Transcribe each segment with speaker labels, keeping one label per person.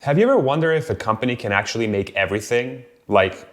Speaker 1: Have you ever wondered if a company can actually make everything? Like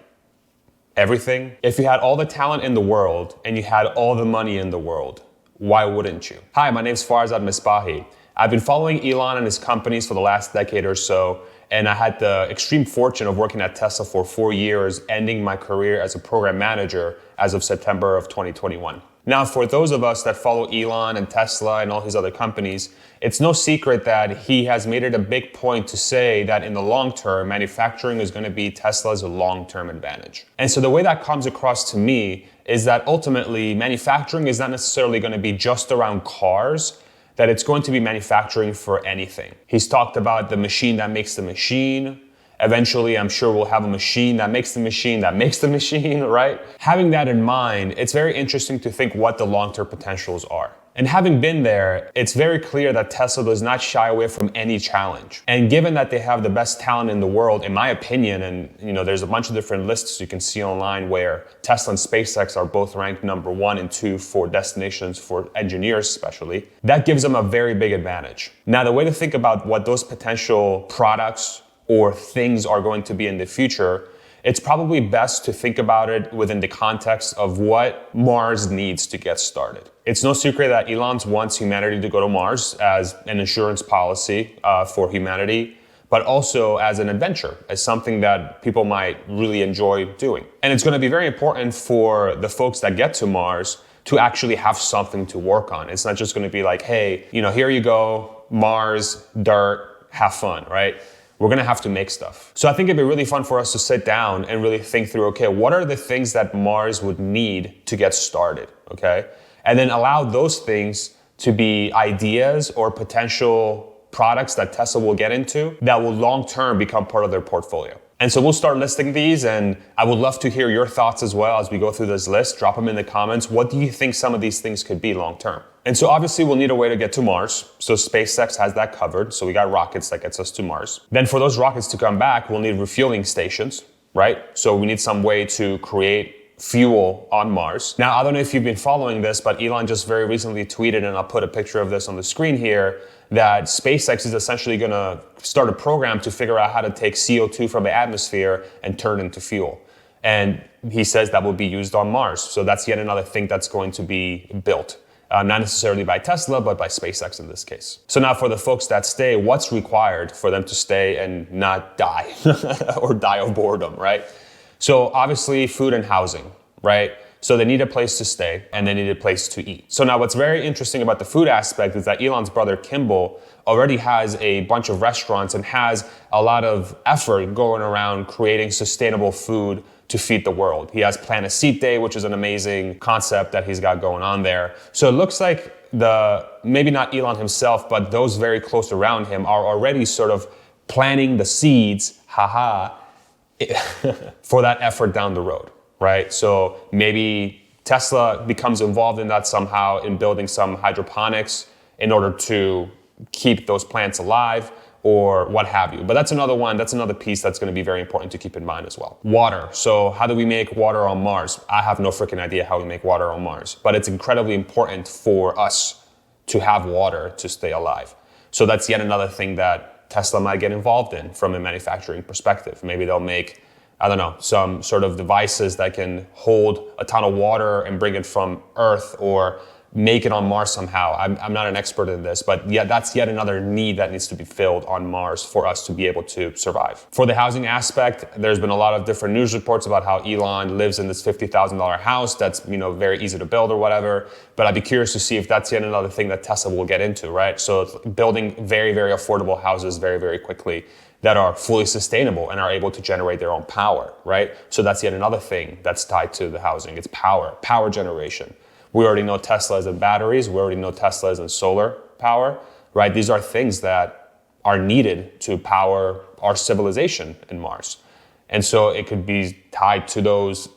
Speaker 1: everything? If you had all the talent in the world and you had all the money in the world, why wouldn't you? Hi, my name's Farzad Misbahi. I've been following Elon and his companies for the last decade or so, and I had the extreme fortune of working at Tesla for 4 years, ending my career as a program manager as of September of 2021. Now, for those of us that follow Elon and Tesla and all his other companies, it's no secret that he has made it a big point to say that in the long term, manufacturing is going to be Tesla's long-term advantage. And so the way that comes across to me is that ultimately manufacturing is not necessarily going to be just around cars, that it's going to be manufacturing for anything. He's talked about the machine that makes the machine. Eventually, I'm sure we'll have a machine that makes the machine that makes the machine, right? Having that in mind, it's very interesting to think what the long-term potentials are. And having been there, it's very clear that Tesla does not shy away from any challenge. And given that they have the best talent in the world, in my opinion, and there's a bunch of different lists you can see online where Tesla and SpaceX are both ranked number 1 and 2 for destinations for engineers especially, that gives them a very big advantage. Now, the way to think about what those potential products or things are going to be in the future, it's probably best to think about it within the context of what Mars needs to get started. It's no secret that Elon wants humanity to go to Mars as an insurance policy for humanity, but also as an adventure, as something that people might really enjoy doing. And it's going to be very important for the folks that get to Mars to actually have something to work on. It's not just going to be like, hey, here you go, Mars, dirt, have fun, right? We're going to have to make stuff. So I think it'd be really fun for us to sit down and really think through, okay, what are the things that Mars would need to get started, okay? And then allow those things to be ideas or potential products that Tesla will get into that will long-term become part of their portfolio. And so we'll start listing these, and I would love to hear your thoughts as well as we go through this list. Drop them in the comments. What do you think some of these things could be long-term? And so obviously we'll need a way to get to Mars. So SpaceX has that covered. So we got rockets that gets us to Mars. Then for those rockets to come back, we'll need refueling stations, right? So we need some way to create fuel on Mars. Now, I don't know if you've been following this, but Elon just very recently tweeted, and I'll put a picture of this on the screen here, that SpaceX is essentially going to start a program to figure out how to take CO2 from the atmosphere and turn it into fuel. And he says that will be used on Mars. So that's yet another thing that's going to be built. Not necessarily by Tesla, but by SpaceX in this case. So now for the folks that stay, what's required for them to stay and not die or die of boredom, right? So obviously food and housing, right? So they need a place to stay and they need a place to eat. So now what's very interesting about the food aspect is that Elon's brother Kimball already has a bunch of restaurants and has a lot of effort going around creating sustainable food to feed the world. He has Plant a Seed Day, which is an amazing concept that he's got going on there. So it looks like maybe not Elon himself, but those very close around him are already sort of planting the seeds, for that effort down the road, right? So maybe Tesla becomes involved in that somehow in building some hydroponics in order to keep those plants alive or what have you. But that's another piece that's going to be very important to keep in mind as well. Water. So how do we make water on Mars? I have no freaking idea how we make water on Mars, but it's incredibly important for us to have water to stay alive. So that's yet another thing that Tesla might get involved in from a manufacturing perspective. Maybe they'll make, some sort of devices that can hold a ton of water and bring it from Earth or make it on Mars somehow. I'm not an expert in this, but yeah, that's yet another need that needs to be filled on Mars for us to be able to survive. For the housing aspect, there's been a lot of different news reports about how Elon lives in this $50,000 house that's, very easy to build or whatever, but I'd be curious to see if that's yet another thing that Tesla will get into, right? So it's building very, very affordable houses very, very quickly that are fully sustainable and are able to generate their own power, right? So that's yet another thing that's tied to the housing. It's power generation. We already know Tesla is in batteries. We already know Tesla is in solar power, right? These are things that are needed to power our civilization in Mars. And so it could be tied to those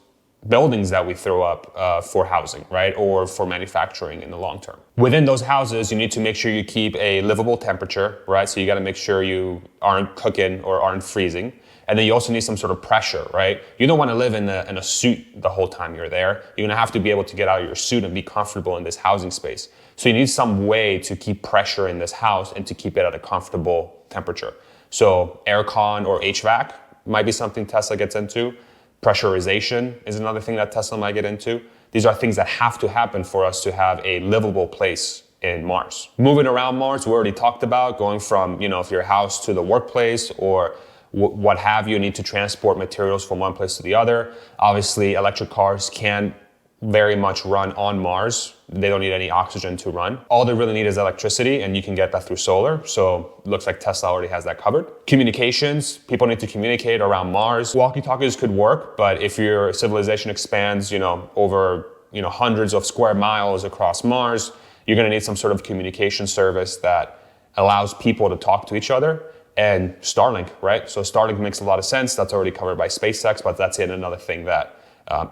Speaker 1: buildings that we throw up for housing, right? Or for manufacturing in the long term. Within those houses, you need to make sure you keep a livable temperature, right? So you got to make sure you aren't cooking or aren't freezing. And then you also need some sort of pressure, right? You don't want to live in a suit the whole time you're there. You're going to have to be able to get out of your suit and be comfortable in this housing space. So you need some way to keep pressure in this house and to keep it at a comfortable temperature. So aircon or HVAC might be something Tesla gets into. Pressurization is another thing that Tesla might get into. These are things that have to happen for us to have a livable place in Mars. Moving around Mars, we already talked about going from, if your house to the workplace or what have you, need to transport materials from one place to the other. Obviously, electric cars can very much run on Mars. They don't need any oxygen to run. All they really need is electricity, and you can get that through solar. So it looks like Tesla already has that covered. Communications, people need to communicate around Mars. Walkie-talkies could work, but if your civilization expands, over, hundreds of square miles across Mars, you're gonna need some sort of communication service that allows people to talk to each other. And Starlink, right? So Starlink makes a lot of sense. That's already covered by SpaceX, but that's yet another thing that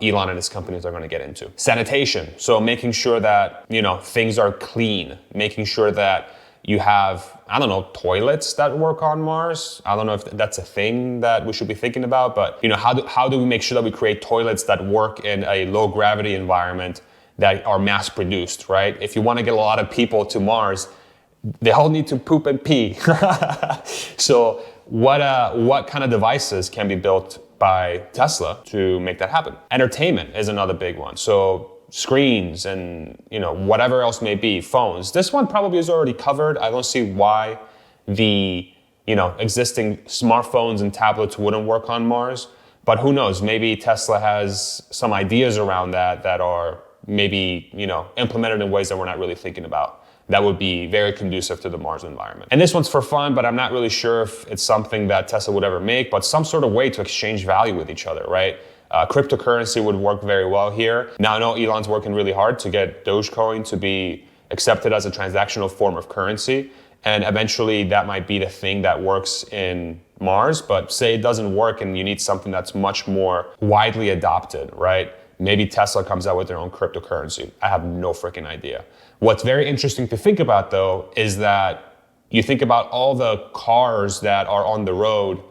Speaker 1: Elon and his companies are going to get into. Sanitation, so making sure that, things are clean, making sure that you have, toilets that work on Mars. I don't know if that's a thing that we should be thinking about, but, how do we make sure that we create toilets that work in a low gravity environment that are mass produced, right? If you want to get a lot of people to Mars, they all need to poop and pee. So what kind of devices can be built by Tesla to make that happen? Entertainment is another big one. So screens and whatever else may be, phones. This one probably is already covered. I don't see why the existing smartphones and tablets wouldn't work on Mars. But who knows? Maybe Tesla has some ideas around that are maybe implemented in ways that we're not really thinking about. That would be very conducive to the Mars environment. And this one's for fun, but I'm not really sure if it's something that Tesla would ever make, but some sort of way to exchange value with each other, right? Cryptocurrency would work very well here. Now I know Elon's working really hard to get Dogecoin to be accepted as a transactional form of currency. And eventually that might be the thing that works in Mars, but say it doesn't work and you need something that's much more widely adopted, right? Maybe Tesla comes out with their own cryptocurrency. I have no freaking idea. What's very interesting to think about though is that you think about all the cars that are on the road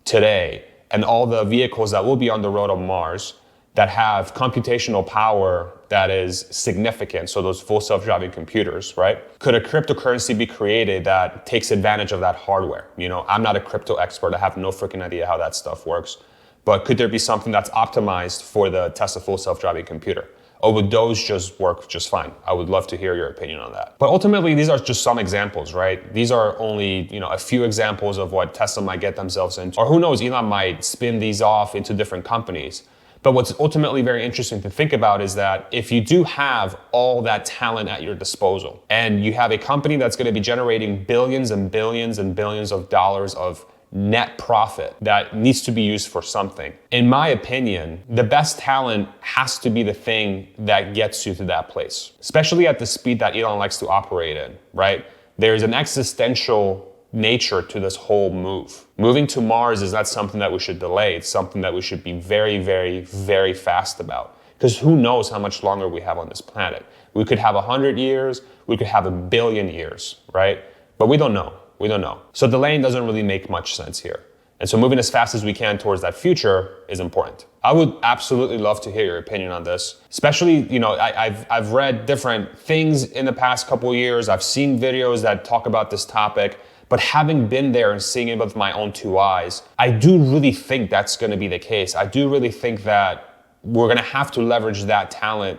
Speaker 1: today and all the vehicles that will be on the road on Mars that have computational power that is significant. So those full self-driving computers, right? Could a cryptocurrency be created that takes advantage of that hardware? I'm not a crypto expert. I have no freaking idea how that stuff works. But could there be something that's optimized for the Tesla full self-driving computer? Or would those just work just fine? I would love to hear your opinion on that. But ultimately, these are just some examples, right? These are only, a few examples of what Tesla might get themselves into. Or who knows, Elon might spin these off into different companies. But what's ultimately very interesting to think about is that if you do have all that talent at your disposal, and you have a company that's going to be generating billions and billions and billions of dollars of net profit that needs to be used for something. In my opinion, the best talent has to be the thing that gets you to that place, especially at the speed that Elon likes to operate in, right? There's an existential nature to this whole move. Moving to Mars is not something that we should delay. It's something that we should be very, very, very fast about. Because who knows how much longer we have on this planet. We could have 100 years, we could have 1 billion years, right? But we don't know. We don't know. So delaying doesn't really make much sense here. And so moving as fast as we can towards that future is important. I would absolutely love to hear your opinion on this. Especially, I've read different things in the past couple of years. I've seen videos that talk about this topic, but having been there and seeing it with my own two eyes, I do really think that's gonna be the case. I do really think that we're gonna have to leverage that talent,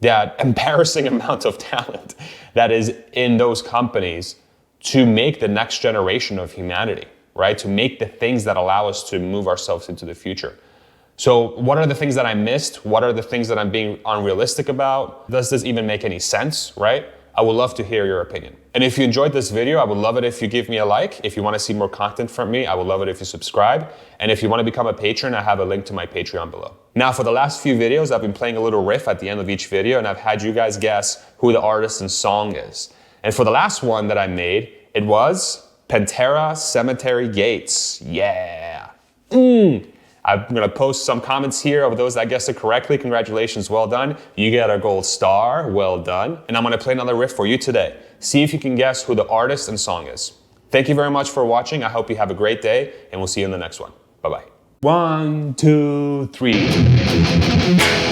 Speaker 1: that embarrassing amount of talent that is in those companies to make the next generation of humanity, right? To make the things that allow us to move ourselves into the future. So what are the things that I missed? What are the things that I'm being unrealistic about? Does this even make any sense, right? I would love to hear your opinion. And if you enjoyed this video, I would love it if you give me a like. If you want to see more content from me, I would love it if you subscribe. And if you want to become a patron, I have a link to my Patreon below. Now, for the last few videos, I've been playing a little riff at the end of each video, and I've had you guys guess who the artist and song is. And for the last one that I made, it was Pantera Cemetery Gates. Yeah. I'm gonna post some comments here of those that guessed it correctly. Congratulations, well done. You get a gold star, well done. And I'm gonna play another riff for you today. See if you can guess who the artist and song is. Thank you very much for watching. I hope you have a great day, and we'll see you in the next one. Bye-bye. 1, 2, 3.